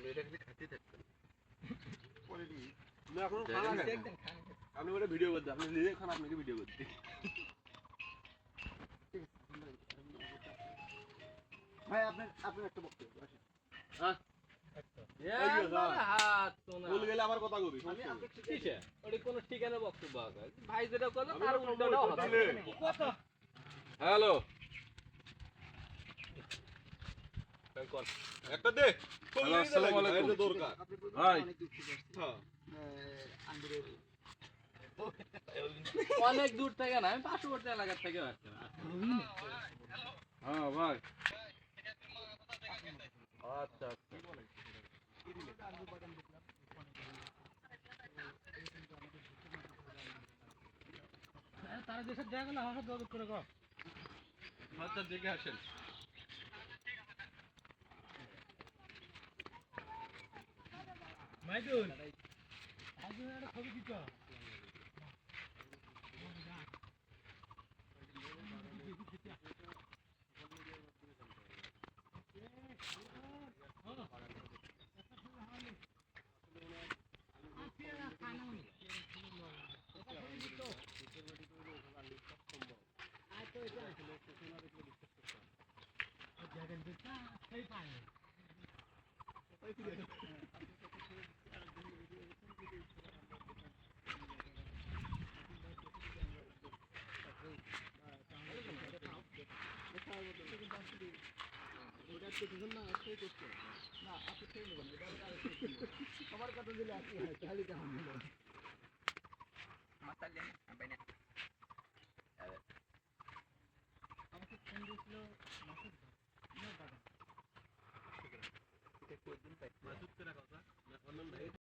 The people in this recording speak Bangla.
এটা খালি খাতি থাকতো পরে দি না এখন খানা একদম খান আপনি বলে ভিডিও করতে আপনি নিজে খান আপনাকে ভিডিও করতে ভাই আপনি একটা বক্তব্য আসেন হ্যাঁ হাত তো না ভুল গেলে আবার কথা কবি আমি আপনি কিসে ওটা কোনো ঠিকানা বক্তব্য আছে ভাই যেটা করলো তার উল্টোটাও হবে কত হ্যালো একটা দে হ্যালো, আসসালামু আলাইকুম। দরকার আপনি ভাই। অনেক দূর থেকে আসছেন হ্যাঁ আঙ্গুরের অনেক দূর থেকে না আমি পার্শ্ববর্তী এলাকার থেকে আসছি না হ্যাঁ ভাই আচ্ছা তারা যেসব জায়গাগুলো আমার সাথে যোগাযোগ করে কর আচ্ছা দেখে আসেন মাইদুল আজকে একটা ছবি দিত আমার কথা দিলে আপনি তাহলে কেমন হলো মাথা দেন